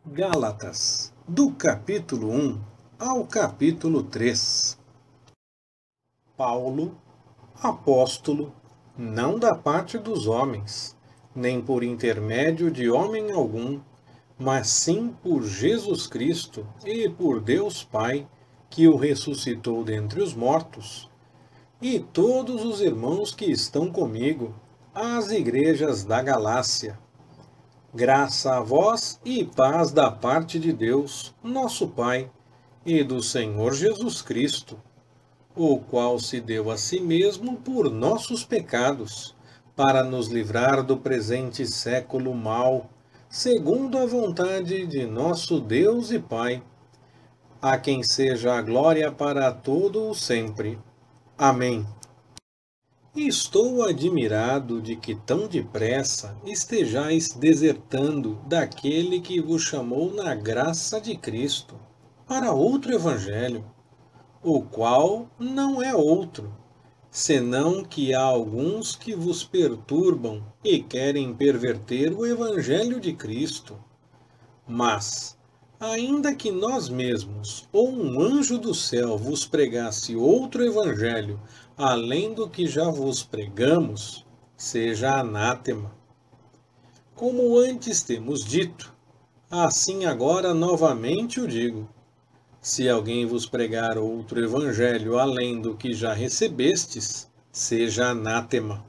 Gálatas, do capítulo 1 ao capítulo 3. Paulo, apóstolo, não da parte dos homens, nem por intermédio de homem algum, mas sim por Jesus Cristo e por Deus Pai, que o ressuscitou dentre os mortos, e todos os irmãos que estão comigo, às igrejas da Galácia. Graça a vós e paz da parte de Deus, nosso Pai, e do Senhor Jesus Cristo, o qual se deu a si mesmo por nossos pecados, para nos livrar do presente século mau, segundo a vontade de nosso Deus e Pai, a quem seja a glória para todo o sempre. Amém. Estou admirado de que tão depressa estejais desertando daquele que vos chamou na graça de Cristo para outro evangelho, o qual não é outro, senão que há alguns que vos perturbam e querem perverter o evangelho de Cristo. Mas, ainda que nós mesmos ou um anjo do céu vos pregasse outro evangelho, além do que já vos pregamos, seja anátema. Como antes temos dito, assim agora novamente o digo: se alguém vos pregar outro evangelho além do que já recebestes, seja anátema.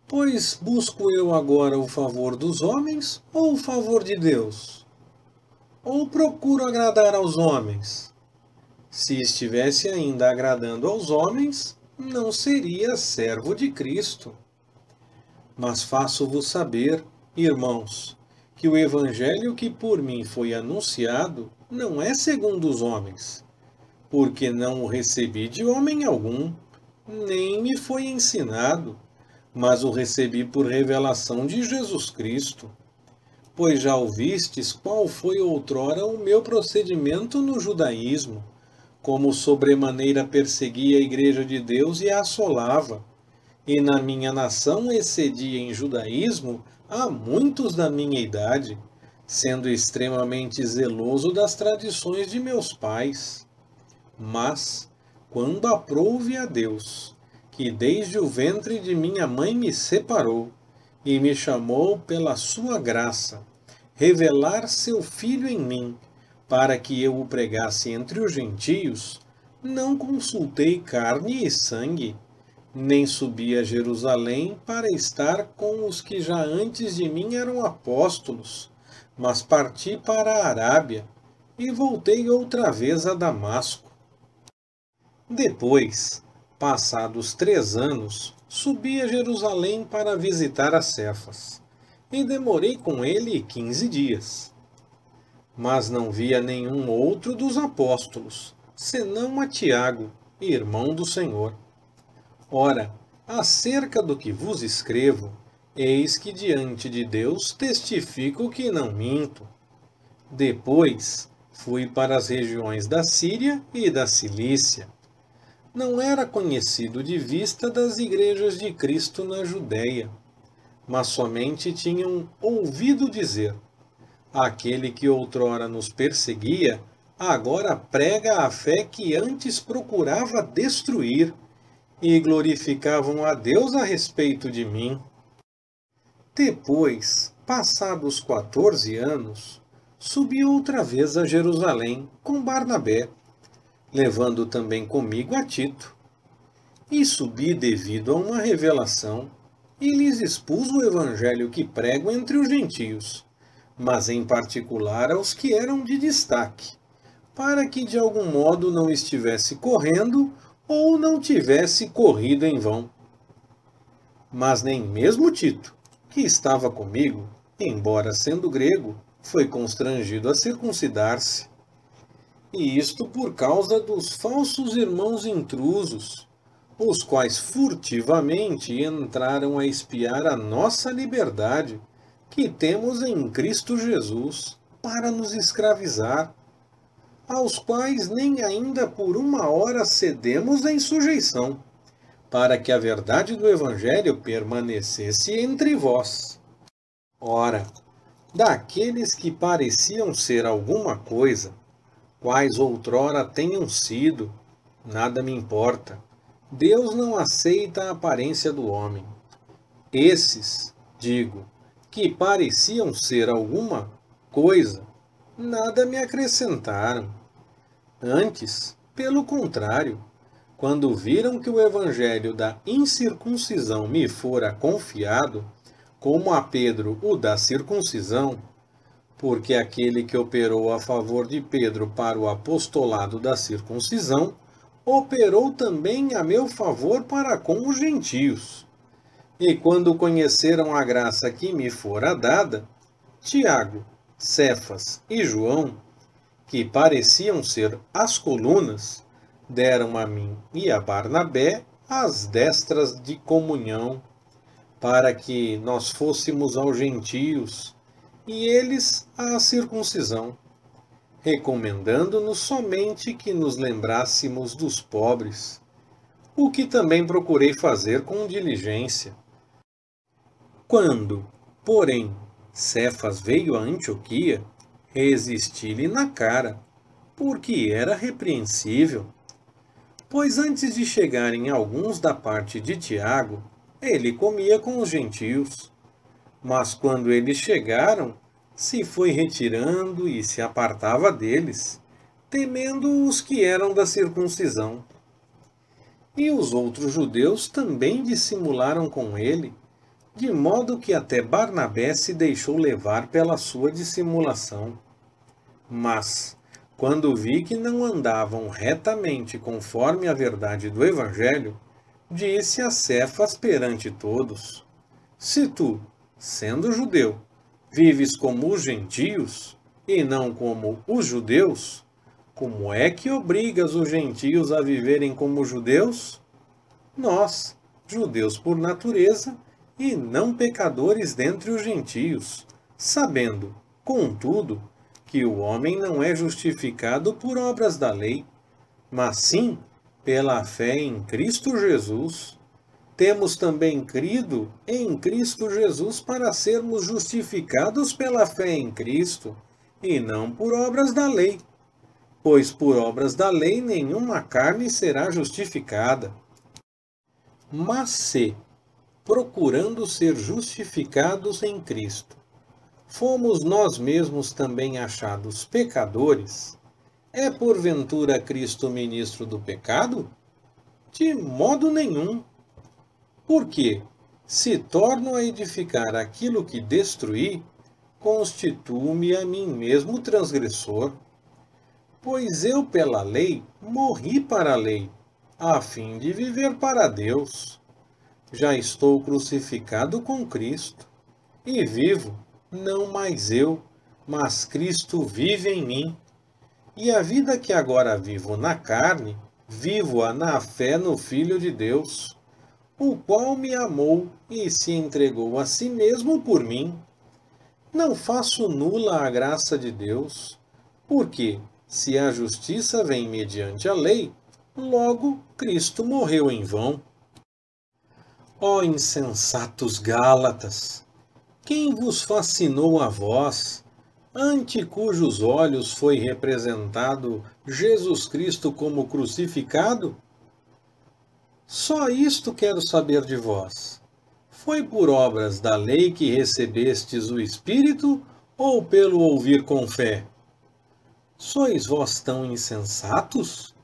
Pois busco eu agora o favor dos homens ou o favor de Deus? Ou procuro agradar aos homens? Se estivesse ainda agradando aos homens, não seria servo de Cristo. Mas faço-vos saber, irmãos, que o evangelho que por mim foi anunciado não é segundo os homens, porque não o recebi de homem algum, nem me foi ensinado, mas o recebi por revelação de Jesus Cristo. Pois já ouvistes qual foi outrora o meu procedimento no judaísmo, como sobremaneira perseguia a igreja de Deus e a assolava, e na minha nação excedia em judaísmo a muitos da minha idade, sendo extremamente zeloso das tradições de meus pais. Mas, quando aprouve a Deus, que desde o ventre de minha mãe me separou, e me chamou pela sua graça, revelar seu Filho em mim, para que eu o pregasse entre os gentios, não consultei carne e sangue, nem subi a Jerusalém para estar com os que já antes de mim eram apóstolos, mas parti para a Arábia e voltei outra vez a Damasco. Depois, passados 3 anos, subi a Jerusalém para visitar a Cefas, e demorei com ele 15 dias. Mas não via nenhum outro dos apóstolos, senão a Tiago, irmão do Senhor. Ora, acerca do que vos escrevo, eis que diante de Deus testifico que não minto. Depois, fui para as regiões da Síria e da Cilícia. Não era conhecido de vista das igrejas de Cristo na Judéia, mas somente tinham ouvido dizer: aquele que outrora nos perseguia, agora prega a fé que antes procurava destruir, e glorificavam a Deus a respeito de mim. Depois, passados 14 anos, subi outra vez a Jerusalém com Barnabé, levando também comigo a Tito. E subi devido a uma revelação, e lhes expus o evangelho que prego entre os gentios, mas em particular aos que eram de destaque, para que de algum modo não estivesse correndo ou não tivesse corrido em vão. Mas nem mesmo Tito, que estava comigo, embora sendo grego, foi constrangido a circuncidar-se. E isto por causa dos falsos irmãos intrusos, os quais furtivamente entraram a espiar a nossa liberdade, que temos em Cristo Jesus, para nos escravizar, aos quais nem ainda por uma hora cedemos em sujeição, para que a verdade do Evangelho permanecesse entre vós. Ora, daqueles que pareciam ser alguma coisa, quais outrora tenham sido, nada me importa. Deus não aceita a aparência do homem. Esses, digo, que pareciam ser alguma coisa, nada me acrescentaram. Antes, pelo contrário, quando viram que o evangelho da incircuncisão me fora confiado, como a Pedro o da circuncisão, porque aquele que operou a favor de Pedro para o apostolado da circuncisão, operou também a meu favor para com os gentios. E quando conheceram a graça que me fora dada, Tiago, Cefas e João, que pareciam ser as colunas, deram a mim e a Barnabé as destras de comunhão, para que nós fôssemos aos gentios, e eles à circuncisão, recomendando-nos somente que nos lembrássemos dos pobres, o que também procurei fazer com diligência. Quando, porém, Cefas veio a Antioquia, resisti-lhe na cara, porque era repreensível. Pois antes de chegarem alguns da parte de Tiago, ele comia com os gentios. Mas quando eles chegaram, se foi retirando e se apartava deles, temendo os que eram da circuncisão. E os outros judeus também dissimularam com ele, de modo que até Barnabé se deixou levar pela sua dissimulação. Mas, quando vi que não andavam retamente conforme a verdade do Evangelho, disse a Cefas perante todos: Se tu, sendo judeu, vives como os gentios, e não como os judeus, como é que obrigas os gentios a viverem como judeus? Nós, judeus por natureza, e não pecadores dentre os gentios, sabendo, contudo, que o homem não é justificado por obras da lei, mas sim pela fé em Cristo Jesus. Temos também crido em Cristo Jesus para sermos justificados pela fé em Cristo, e não por obras da lei. Pois por obras da lei nenhuma carne será justificada. Mas se, procurando ser justificados em Cristo, fomos nós mesmos também achados pecadores, é porventura Cristo ministro do pecado? De modo nenhum. Porque, se torno a edificar aquilo que destruí, constituo-me a mim mesmo transgressor. Pois eu, pela lei, morri para a lei, a fim de viver para Deus. Já estou crucificado com Cristo, e vivo, não mais eu, mas Cristo vive em mim. E a vida que agora vivo na carne, vivo-a na fé no Filho de Deus, o qual me amou e se entregou a si mesmo por mim. Não faço nula a graça de Deus, porque, se a justiça vem mediante a lei, logo Cristo morreu em vão. Ó insensatos Gálatas! Quem vos fascinou a vós, ante cujos olhos foi representado Jesus Cristo como crucificado? Só isto quero saber de vós. Foi por obras da lei que recebestes o Espírito, ou pelo ouvir com fé? Sois vós tão insensatos?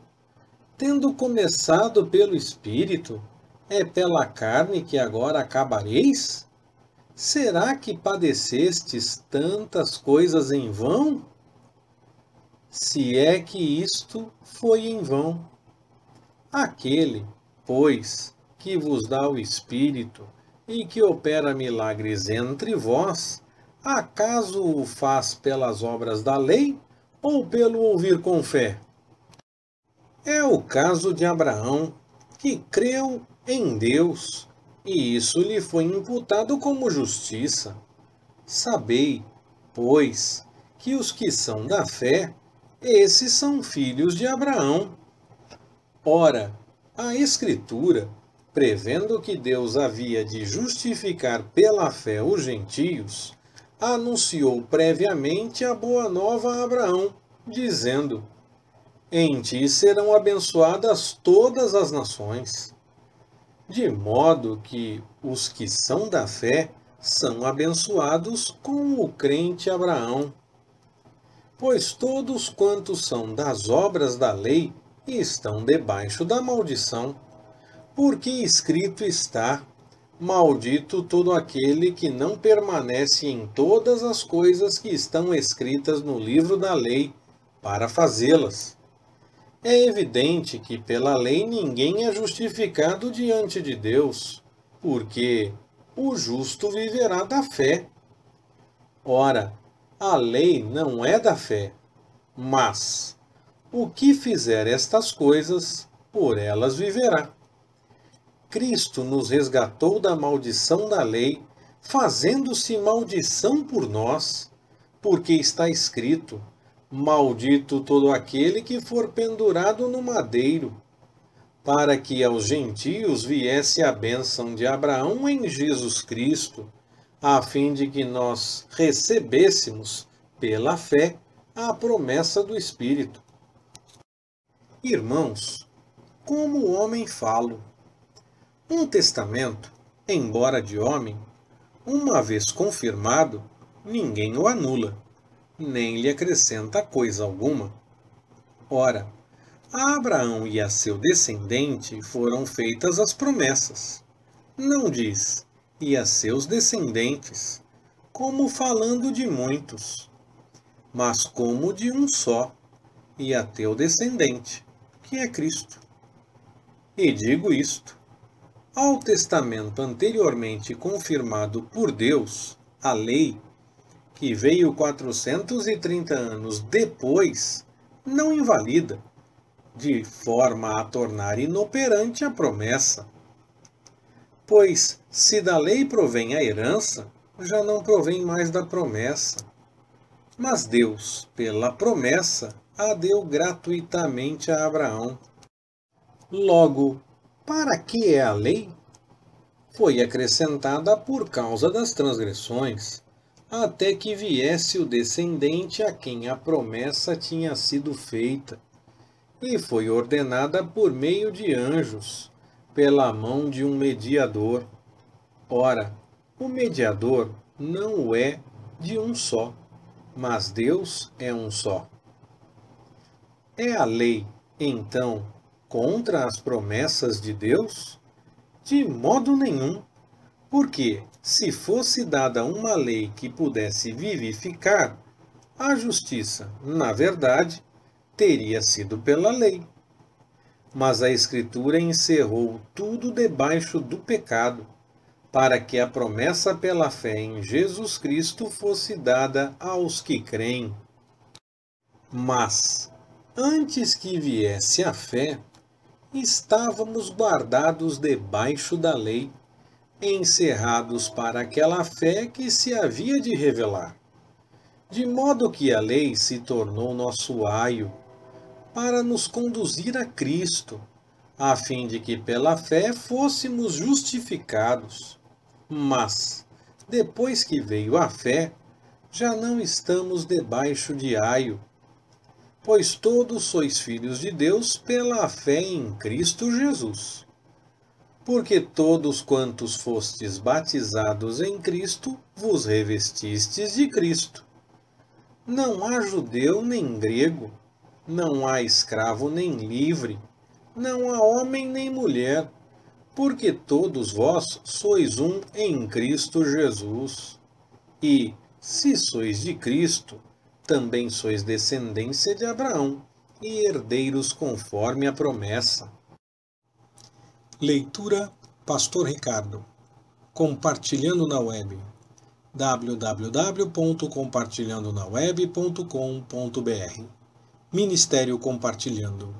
Tendo começado pelo Espírito, é pela carne que agora acabareis? Será que padecestes tantas coisas em vão? Se é que isto foi em vão. Aquele, pois, que vos dá o Espírito e que opera milagres entre vós, acaso o faz pelas obras da lei ou pelo ouvir com fé? É o caso de Abraão, que creu em Deus, e isso lhe foi imputado como justiça. Sabei, pois, que os que são da fé, esses são filhos de Abraão. Ora, a Escritura, prevendo que Deus havia de justificar pela fé os gentios, anunciou previamente a boa nova a Abraão, dizendo: em ti serão abençoadas todas as nações. De modo que os que são da fé são abençoados com o crente Abraão. Pois todos quantos são das obras da lei estão debaixo da maldição, porque escrito está: maldito todo aquele que não permanece em todas as coisas que estão escritas no livro da lei, para fazê-las. É evidente que pela lei ninguém é justificado diante de Deus, porque o justo viverá da fé. Ora, a lei não é da fé, mas o que fizer estas coisas, por elas viverá. Cristo nos resgatou da maldição da lei, fazendo-se maldição por nós, porque está escrito: maldito todo aquele que for pendurado no madeiro, para que aos gentios viesse a bênção de Abraão em Jesus Cristo, a fim de que nós recebêssemos, pela fé, a promessa do Espírito. Irmãos, como o homem falo. Um testamento, embora de homem, uma vez confirmado, ninguém o anula, nem lhe acrescenta coisa alguma. Ora, a Abraão e a seu descendente foram feitas as promessas. Não diz, e a seus descendentes, como falando de muitos, mas como de um só, e a teu descendente, que é Cristo. E digo isto: ao testamento anteriormente confirmado por Deus, a lei, que veio 430 anos depois, não invalida, de forma a tornar inoperante a promessa. Pois, se da lei provém a herança, já não provém mais da promessa. Mas Deus, pela promessa, a deu gratuitamente a Abraão. Logo, para que é a lei? Foi acrescentada por causa das transgressões, até que viesse o descendente a quem a promessa tinha sido feita, e foi ordenada por meio de anjos, pela mão de um mediador. Ora, o mediador não o é de um só, mas Deus é um só. É a lei, então, contra as promessas de Deus? De modo nenhum, porque, se fosse dada uma lei que pudesse vivificar, a justiça, na verdade, teria sido pela lei. Mas a Escritura encerrou tudo debaixo do pecado, para que a promessa pela fé em Jesus Cristo fosse dada aos que creem. Mas, antes que viesse a fé, estávamos guardados debaixo da lei, encerrados para aquela fé que se havia de revelar. De modo que a lei se tornou nosso aio, para nos conduzir a Cristo, a fim de que pela fé fôssemos justificados. Mas, depois que veio a fé, já não estamos debaixo de aio, pois todos sois filhos de Deus pela fé em Cristo Jesus. Porque todos quantos fostes batizados em Cristo, vos revestistes de Cristo. Não há judeu nem grego, não há escravo nem livre, não há homem nem mulher, porque todos vós sois um em Cristo Jesus. E, se sois de Cristo, também sois descendência de Abraão e herdeiros conforme a promessa. Leitura Pastor Ricardo. Compartilhando na web. www.compartilhandonaweb.com.br Ministério Compartilhando.